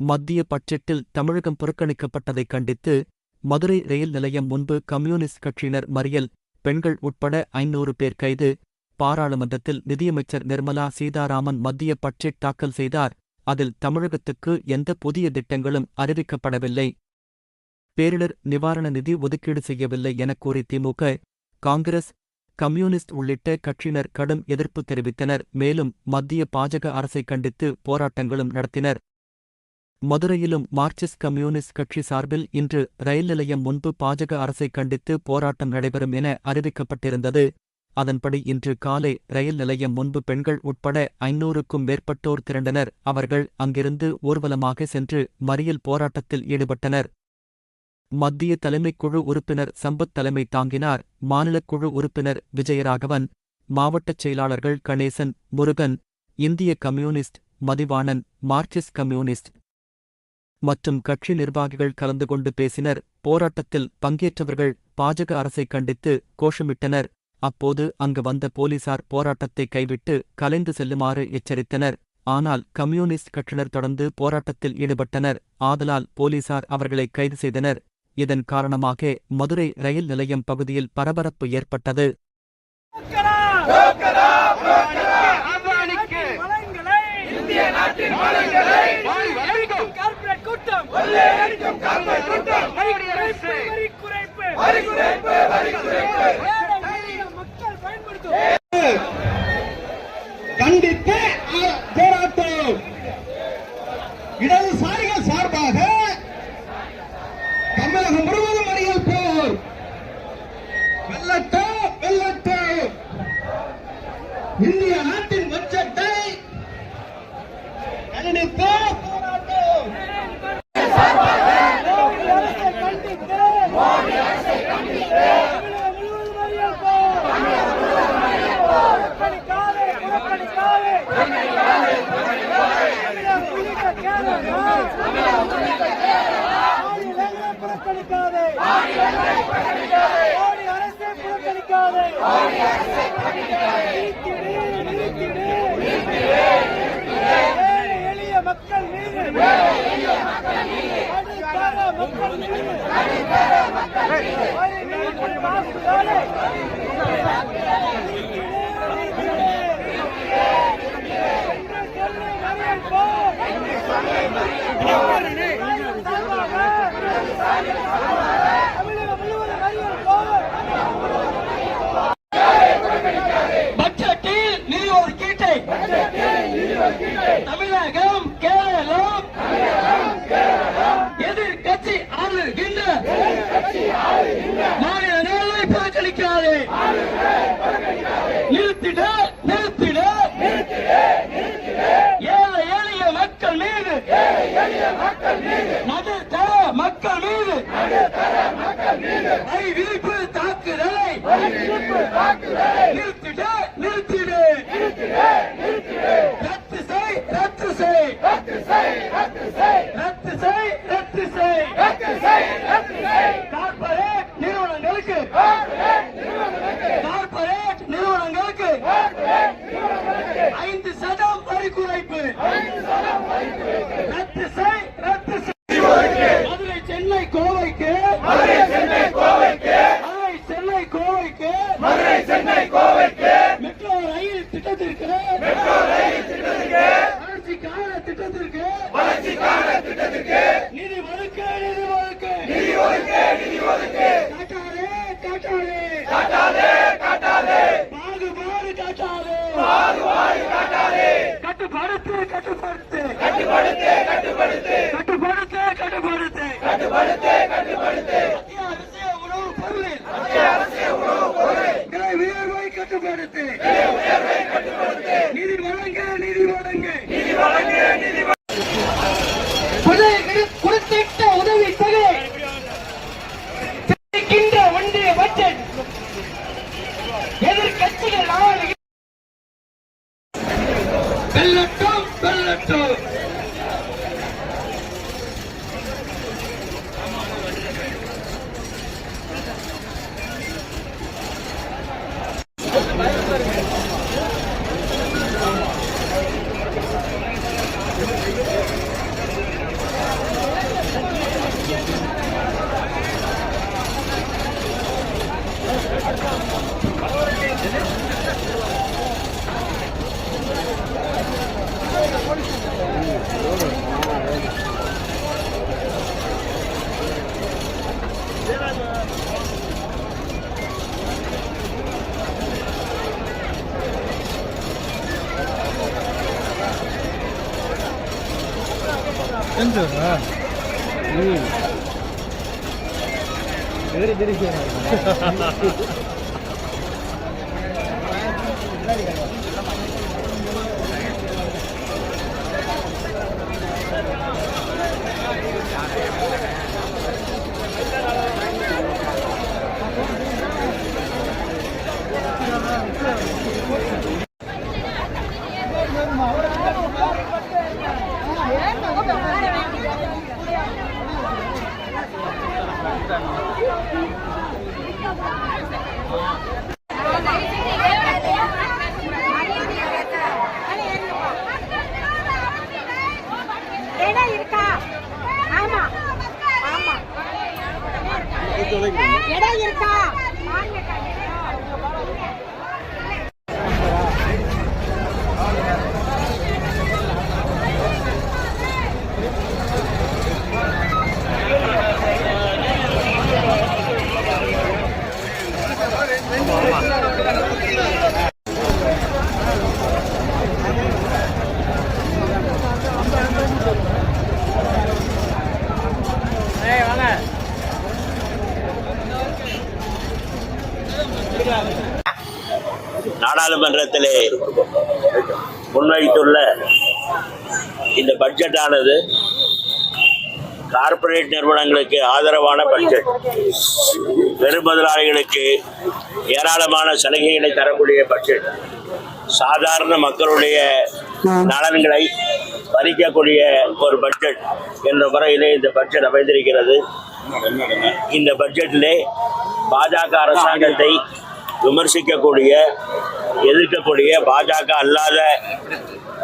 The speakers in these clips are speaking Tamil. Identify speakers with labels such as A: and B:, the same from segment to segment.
A: மத்திய பட்ஜெட்டில் தமிழகம் புறக்கணிக்கப்பட்டதைக் கண்டித்து மதுரை ரயில் நிலையம் முன்பு கம்யூனிஸ்ட் கட்சியினர் மறியல், பெண்கள் உட்பட 500 பேர் கைது. பாராளுமன்றத்தில் நிதியமைச்சர் நிர்மலா சீதாராமன் மத்திய பட்ஜெட் தாக்கல் செய்தார். அதில் தமிழகத்துக்கு எந்த புதிய திட்டங்களும் அறிவிக்கப்படவில்லை. பேரிடர் நிவாரண நிதி ஒதுக்கீடு செய்யவில்லை எனக் கூறி திமுக, காங்கிரஸ், கம்யூனிஸ்ட் உள்ளிட்ட கட்சியினர் கடும் எதிர்ப்பு தெரிவித்தனர். மேலும் மத்திய பாஜக அரசை கண்டித்து போராட்டங்களும் நடத்தினர். மதுரையிலும் மார்க்சிஸ்ட் கம்யூனிஸ்ட் கட்சி சார்பில் இன்று ரயில் நிலையம் முன்பு பாஜக அரசை கண்டித்து போராட்டம் நடைபெறும் என அறிவிக்கப்பட்டிருந்தது. அதன்படி இன்று காலை ரயில் நிலையம் முன்பு பெண்கள் உட்பட 500க்கும் மேற்பட்டோர் திரண்டனர். அவர்கள் அங்கிருந்து ஊர்வலமாக சென்று மறியல் போராட்டத்தில் ஈடுபட்டனர். மத்திய தலைமைக்குழு உறுப்பினர் சம்பத் தலைமை தாங்கினார். மாநிலக்குழு உறுப்பினர் விஜயராகவன், மாவட்டச் செயலாளர்கள் கணேசன், முருகன், இந்திய கம்யூனிஸ்ட், மதிவாணன், மார்க்சிஸ்ட் கம்யூனிஸ்ட் மற்றும் கட்சி நிர்வாகிகள் கலந்து கொண்டு பேசினர். போராட்டத்தில் பங்கேற்றவர்கள் பாஜக அரசை கண்டித்து கோஷமிட்டனர். அப்போது அங்கு வந்த போலீசார் போராட்டத்தை கைவிட்டு கலைந்து செல்லுமாறு எச்சரித்தனர். ஆனால் கம்யூனிஸ்ட் கட்சியினர் தொடர்ந்து போராட்டத்தில் ஈடுபட்டனர். ஆதலால் போலீசார் அவர்களை கைது செய்தனர். இதன் காரணமாக மதுரை ரயில் நிலையம் பகுதியில் பரபரப்பு ஏற்பட்டது.
B: கண்டித்து போராட்டம் இடதுசாரிகள் சார்பாக தமிழகம் முழுவதும் மறியல் போர். வெல்லட்டோ வெல்லட்டோ இந்திய நாட்டின் பட்ஜெட்டை கண்டித்து எளிய மக்கள் மீது பட்ஜெட்டில் நிதி ஒதுக்கீட்டை தமிழகம் கேரளம் எதிர்கட்சி ஆளுகின்ற மாநிலங்களை புறக்கணிக்காதே. நிறுத்திட நிறுத்திட ஏழை எளிய மக்கள் மீது நடுத்தர மக்கள் மீது வரி விதிப்பு தாக்குதலை நிறுத்திட நிறுத்திட ரத்து செய் ரத்து செய் ரத்து செய் ரத்து செய் கார்ப்பரேட் நிறுவனங்களுக்கு கார்ப்பரேட் நிறுவனங்களுக்கு 5% வரி குறைப்பு ரத்து செய் ரத்து செய். மதுரை சென்னை கோவைக்கு மதுரை சென்னை கோவைக்கு மெட்ரோ ரயில் திட்டத்திற்கு வளர்ச்சிக்கான திட்டத்திற்கு நிதி ஒதுக்கு காட்டாதே பாகுபாடு காட்டாதே கட்டுப்படுத்து அத்தியாவசிய உணவு பொருள் விலை உயர்வை கட்டுப்படுத்து நிதி வழங்க குறிப்பிட்ட உதவி தொகை ஒன்றிய பட்ஜெட் எதிர்கட்சிகள் வெல்லட்டும்
C: நாடாளுமன்றத்திலே முன்வைத்துள்ள இந்த பட்ஜெட்டானது கார்ப்பரேட் நிறுவனங்களுக்கு ஆதரவான பட்ஜெட். பெரும் முதலாளிகளுக்கு ஏராளமான சலுகைகளை தரக்கூடிய பட்ஜெட். சாதாரண மக்களுடைய நலன்களை பறிக்கக்கூடிய ஒரு பட்ஜெட் என்ற முறையிலே இந்த பட்ஜெட் அமைந்திருக்கிறது. இந்த பட்ஜெட்டிலே பாஜக அரசாங்கத்தை விமர்சிக்கக்கூடிய, எதிர்க்கக்கூடிய, பாஜக அல்லாத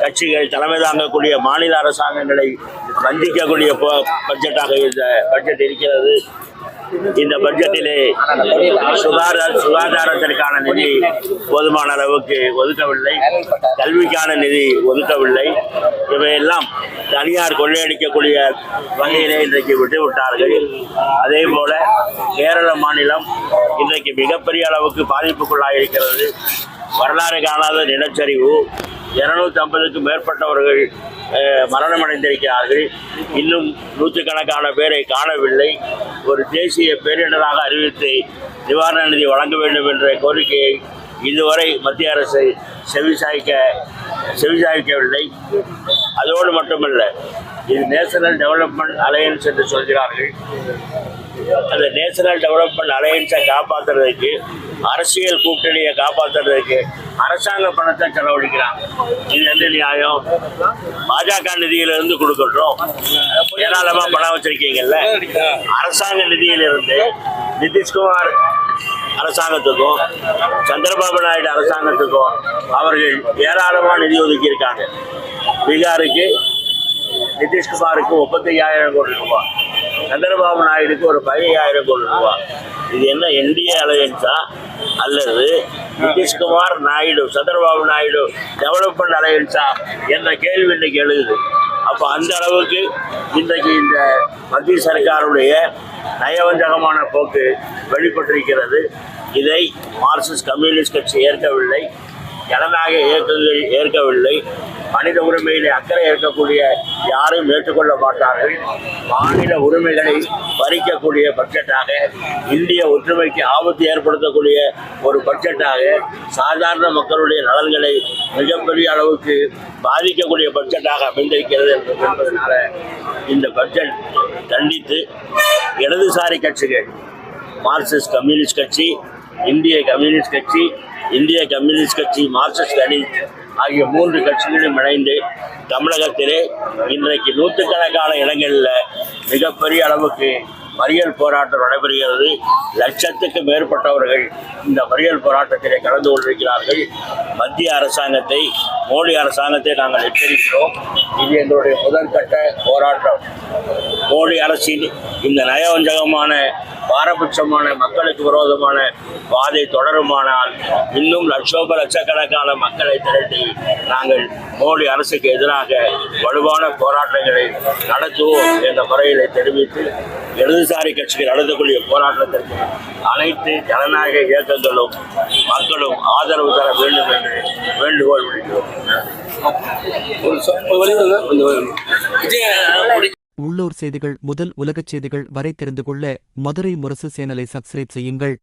C: கட்சிகள் தலைமை தாங்கக்கூடிய மாநில அரசாங்கங்களை வஞ்சிக்கக்கூடிய பட்ஜெட்டாக இந்த பட்ஜெட் இருக்கிறது. இந்த பட்ஜெட்டிலே சுகாதாரத்திற்கான நிதி போதுமான அளவுக்கு ஒதுக்கவில்லை, கல்விக்கான நிதி ஒதுக்கவில்லை. இவையெல்லாம் தனியார் கொள்ளையடிக்கக்கூடிய வகையிலே இன்றைக்கு விட்டுவிட்டார்கள். அதே போல கேரள மாநிலம் இன்றைக்கு மிகப்பெரிய அளவுக்கு பாதிப்புக்குள்ளாயிருக்கிறது. வரலாறு காணாத நிலச்சரிவு, 250க்கும் மேற்பட்டவர்கள் மரணமடைந்திருக்கிறார்கள். இன்னும் நூற்றுக்கணக்கான பேரை காணவில்லை. ஒரு தேசிய பேரிடராக அறிவித்து நிவாரண நிதி வழங்க வேண்டும் என்ற கோரிக்கையை இதுவரை மத்திய அரசு செவிசாய்க்கவில்லை. அதோடு மட்டுமல்ல, இது நேஷனல் டெவலப்மெண்ட் அலையன்ஸ் என்று சொல்கிறார்கள். அந்த நேஷனல் டெவலப்மெண்ட் அலையன்ஸை காப்பாற்றுறதுக்கு, அரசியல் கூட்டணியை காப்பாற்றுறதுக்கு அரசாங்க பணத்தை செலவழிக்கிறாங்க. இது எந்த நியாயம்? பாஜக நிதியிலிருந்து கொடுக்கட்டும், ஏராளமா பணம் வச்சிருக்கீங்கல்ல. அரசாங்க நிதியிலிருந்து நிதிஷ்குமார் அரசாங்கத்துக்கும் சந்திரபாபு நாயுடு அரசாங்கத்துக்கும் அவர்கள் ஏராளமான நிதி ஒதுக்கி இருக்காங்க. பீகாருக்கு நிதிஷ்குமாருக்கு 35,000 கோடி ரூபாய், சந்திரபாபு நாயுடுக்கு ஒரு 15,000 கோடி ரூபாய். இது என்ன என்டிஏ அலையன்ஸா அல்லது நிதிஷ்குமார் நாயுடு சந்திரபாபு நாயுடு டெவலப்மெண்ட் அலையன்ஸா என்ற கேள்வி இன்றைக்கு எழுதுது. அப்போ அந்த அளவுக்கு இன்றைக்கு இந்த மத்திய சர்க்காருடைய நயவஞ்சகமான போக்கு வெளிப்பட்டிருக்கிறது. இதை மார்க்சிஸ்ட் கம்யூனிஸ்ட் கட்சி ஏற்கவில்லை, ஜனநாயக இயக்கங்கள் ஏற்கவில்லை, மனித உரிமையிலே அக்கறை ஏற்கக்கூடிய யாரும் ஏற்றுக்கொள்ள மாட்டார்கள். மாநில உரிமைகளை பறிக்கக்கூடிய பட்ஜெட்டாக, இந்திய ஒற்றுமைக்கு ஆபத்து ஏற்படுத்தக்கூடிய ஒரு பட்ஜெட்டாக, சாதாரண மக்களுடைய நலன்களை மிகப்பெரிய அளவுக்கு பாதிக்கக்கூடிய பட்ஜெட்டாக அமைந்திருக்கிறது என்பதனால இந்த பட்ஜெட் கண்டித்து இடதுசாரி கட்சிகள், மார்க்சிஸ்ட் கம்யூனிஸ்ட் கட்சி, இந்திய கம்யூனிஸ்ட் கட்சி, இந்திய கம்யூனிஸ்ட் கட்சி, மார்க்சிஸ்ட் கம்யூனிஸ்ட் ஆகிய 3 கட்சிகளும் இணைந்து தமிழகத்திலே இன்றைக்கு நூற்றுக்கணக்கான இடங்களில் மிகப்பெரிய அளவுக்கு மறியல் போராட்டம் நடைபெறுகிறது. லட்சத்துக்கு மேற்பட்டவர்கள் இந்த மறியல் போராட்டத்திலே கலந்து கொண்டிருக்கிறார்கள். மத்திய அரசாங்கத்தை, மோடி அரசாங்கத்தை நாங்கள் எச்சரிக்கிறோம். இது எங்களுடைய முதற்கட்ட போராட்டம். மோடி அரசின் இந்த நயவஞ்சகமான பாரபட்சமான மக்களுக்கு விரோதமான பாதை தொடருமானால் இன்னும் லட்சக்கணக்கான மக்களை திரட்டி நாங்கள் மோடி அரசுக்கு எதிராக வலுவான போராட்டங்களை நடத்துவோம் என்ற முறையிலே தெரிவித்து இடதுசாரி கட்சிகள் நடத்தக்கூடிய போராட்டத்திற்கு அனைத்து ஜனநாயக இயக்கங்களும் மக்களும் ஆதரவு தர வேண்டும் என்று வேண்டுகோள் விடுக்கிறோம்.
A: உள்ளூர் செய்திகள் முதல் உலகச் செய்திகள் வரை தெரிந்து கொள்ள மதுரை முரசு சேனலை சப்ஸ்கிரைப் செய்யுங்கள்.